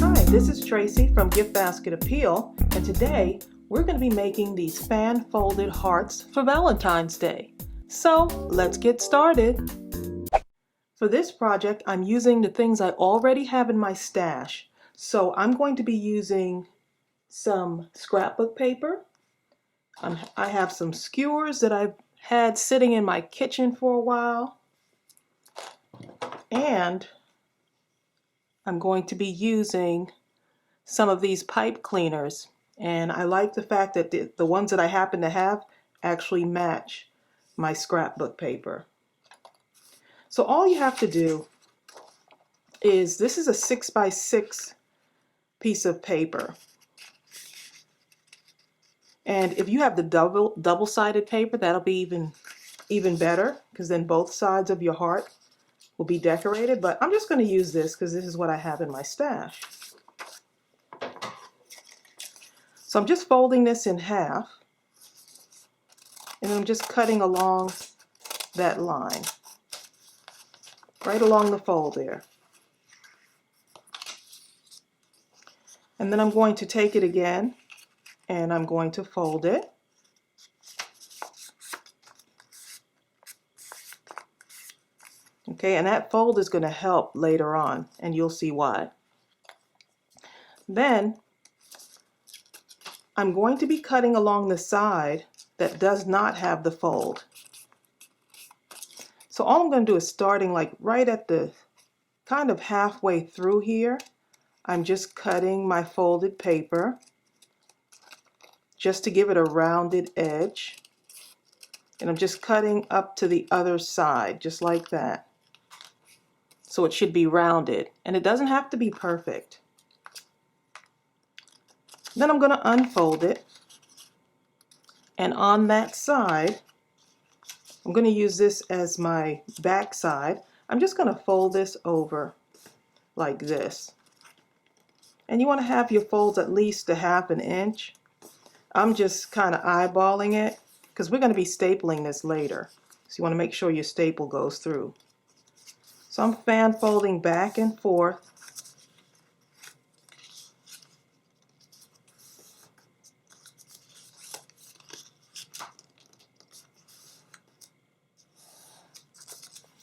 Hi, this is Tracy from GiftBasketappeal, and today we're going to be making these fan-folded hearts for Valentine's Day. So let's get started. For this project, I'm using the things I already have in my stash. So I'm going to be using some scrapbook paper. I have some skewers that I've had sitting in my kitchen for a while. And I'm going to be using some of these pipe cleaners. And I like the fact that the ones that I happen to have actually match my scrapbook paper. So all you have to do is, this is a 6x6 piece of paper. And if you have the double-sided paper, that'll be even better, because then both sides of your heart will be decorated. But I'm just going to use this because this is what I have in my stash. So I'm just folding this in half, and I'm just cutting along that line, right along the fold there. And then I'm going to take it again, and I'm going to fold it. Okay, and that fold is going to help later on, and you'll see why. Then I'm going to be cutting along the side that does not have the fold. So all I'm going to do is, starting like right at the kind of halfway through here, I'm just cutting my folded paper just to give it a rounded edge. And I'm just cutting up to the other side, just like that. So it should be rounded, and it doesn't have to be perfect. Then I'm going to unfold it, and on that side, I'm going to use this as my back side. I'm just going to fold this over like this. And you want to have your folds at least a ½ inch. I'm just kind of eyeballing it because we're going to be stapling this later. So you want to make sure your staple goes through. So I'm fan folding back and forth.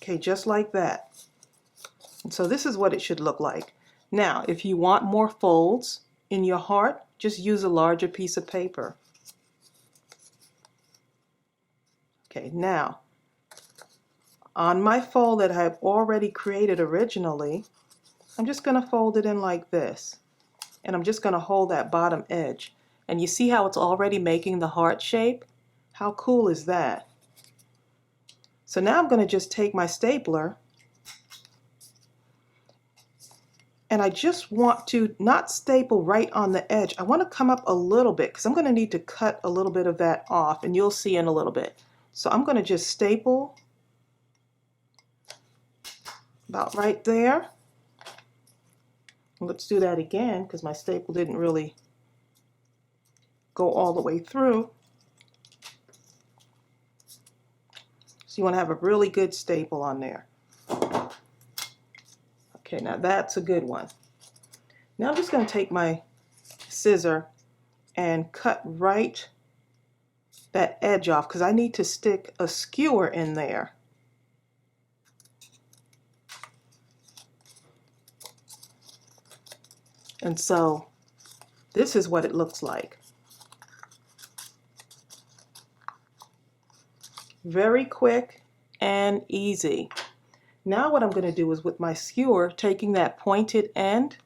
Okay, just like that. And so this is what it should look like. Now, if you want more folds in your heart, just use a larger piece of paper. Okay, now, on my fold that I've already created originally, I'm just going to fold it in like this. And I'm just going to hold that bottom edge. And you see how it's already making the heart shape? How cool is that? So now I'm going to just take my stapler, and I just want to not staple right on the edge. I want to come up a little bit because I'm going to need to cut a little bit of that off, and you'll see in a little bit. So I'm going to just staple about right there. Let's do that again because my staple didn't really go all the way through. So you want to have a really good staple on there. Okay, now that's a good one. Now I'm just going to take my scissor and cut right that edge off because I need to stick a skewer in there. And so this is what it looks like. Very quick and easy. Now what I'm going to do is, with my skewer, taking that pointed end,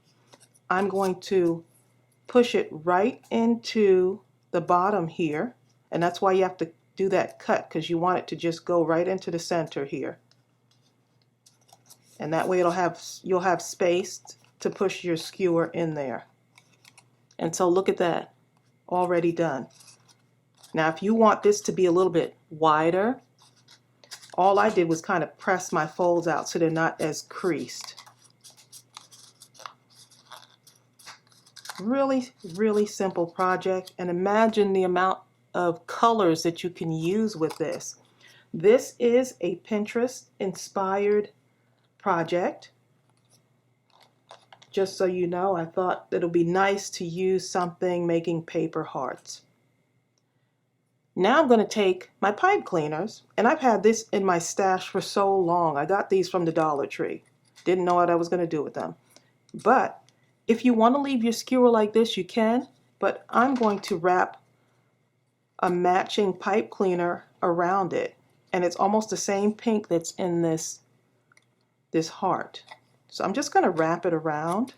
I'm going to push it right into the bottom here. And that's why you have to do that cut, because you want it to just go right into the center here. And that way you'll have space to push your skewer in there. And so look at that, already done. Now if you want this to be a little bit wider, all I did was kind of press my folds out so they're not as creased. Really, really simple project, and imagine the amount of colors that you can use with this. This is a Pinterest inspired project. just so you know, I thought it'll be nice to use something making paper hearts. Now I'm going to take my pipe cleaners, and I've had this in my stash for so long. I got these from the Dollar Tree. Didn't know what I was going to do with them. But if you want to leave your skewer like this, you can, but I'm going to wrap a matching pipe cleaner around it, and it's almost the same pink that's in this heart. So I'm just going to wrap it around,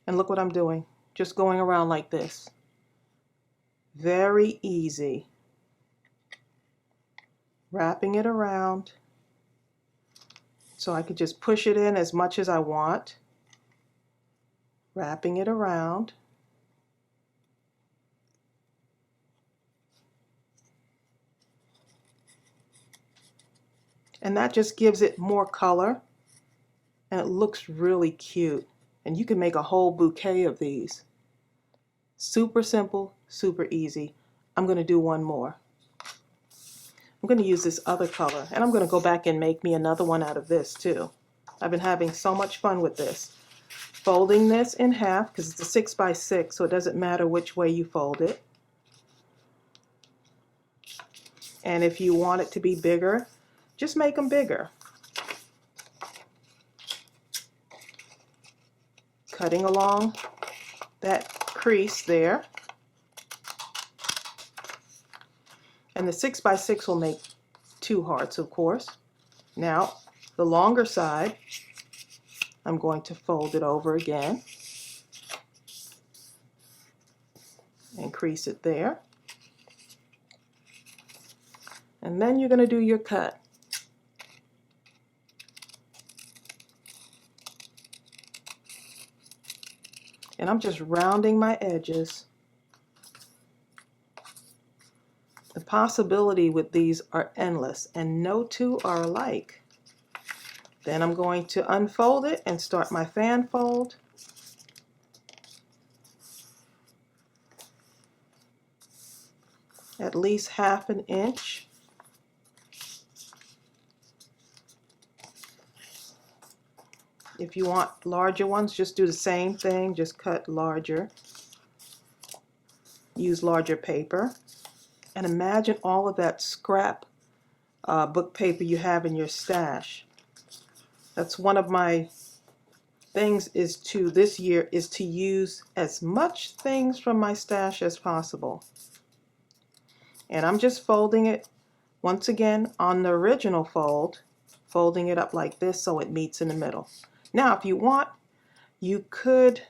and look what I'm doing. Just going around like this. Very easy. Wrapping it around so I could just push it in as much as I want. Wrapping it around. And that just gives it more color, and it looks really cute. And you can make a whole bouquet of these. Super simple, super easy. I'm going to do one more. I'm going to use this other color, and I'm going to go back and make me another one out of this too. I've been having so much fun with this. Folding this in half, because it's a 6 by 6, so it doesn't matter which way you fold it. And if you want it to be bigger, just make them bigger. Cutting along that crease there. And the 6 by 6 will make 2 hearts, of course. Now, the longer side, I'm going to fold it over again and crease it there. And then you're going to do your cut. And I'm just rounding my edges. The possibility with these are endless, and no two are alike. Then I'm going to unfold it and start my fan fold. At least 1/2 inch. If you want larger ones, just do the same thing, just cut larger. Use larger paper. And imagine all of that scrap book paper you have in your stash. That's one of my things this year is to use as much things from my stash as possible. And I'm just folding it once again on the original fold, folding it up like this so it meets in the middle. Now, if you want, you could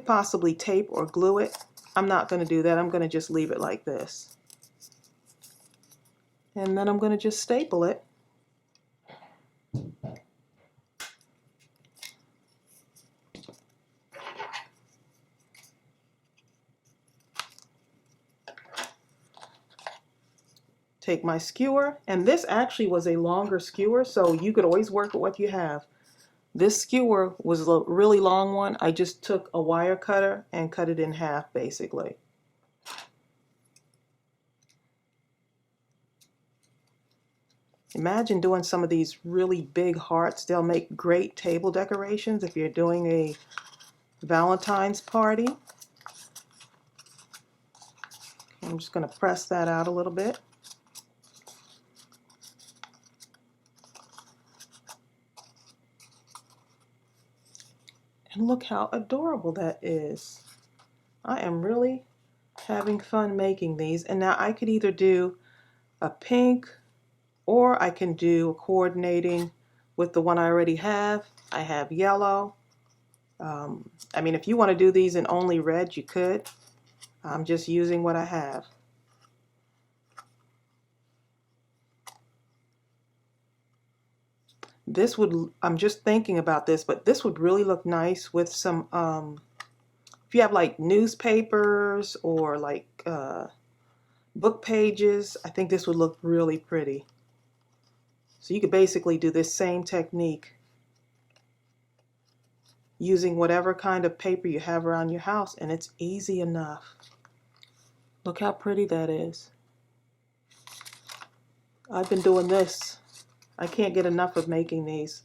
possibly tape or glue it. I'm not going to do that. I'm going to just leave it like this. And then I'm going to just staple it. Take my skewer, and this actually was a longer skewer, so you could always work with what you have. This skewer was a really long one. I just took a wire cutter and cut it in half, basically. Imagine doing some of these really big hearts. They'll make great table decorations if you're doing a Valentine's party. I'm just going to press that out a little bit. And look how adorable that is. I am really having fun making these. And now I could either do a pink, or I can do coordinating with the one I already have. I have yellow. I mean, if you want to do these in only red, you could. I'm just using what I have. This would, I'm just thinking about this, but this would really look nice with some, if you have like newspapers or like book pages, I think this would look really pretty. So you could basically do this same technique using whatever kind of paper you have around your house, and it's easy enough. Look how pretty that is. I've been doing this. I can't get enough of making these.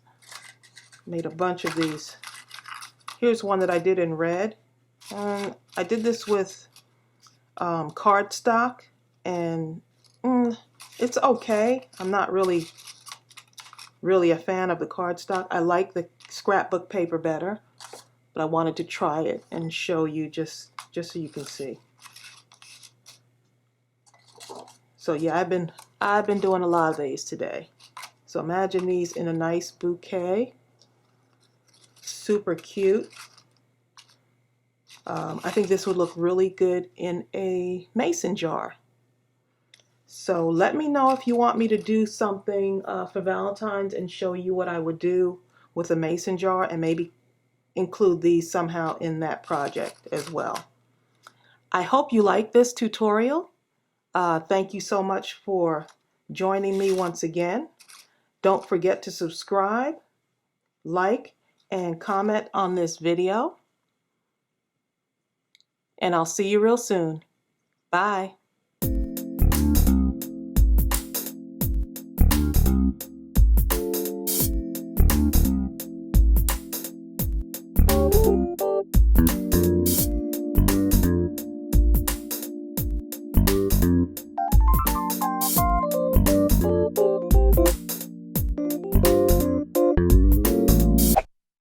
Made a bunch of these. Here's one that I did in red. I did this with cardstock, and it's okay. I'm not really a fan of the cardstock. I like the scrapbook paper better, but I wanted to try it and show you just so you can see. So yeah, I've been doing a lot of these today. So imagine these in a nice bouquet. Super cute. I think this would look really good in a mason jar. So let me know if you want me to do something for Valentine's and show you what I would do with a mason jar, and maybe include these somehow in that project as well. I hope you like this tutorial. Thank you so much for joining me once again. Don't forget to subscribe, like, and comment on this video. And I'll see you real soon. Bye.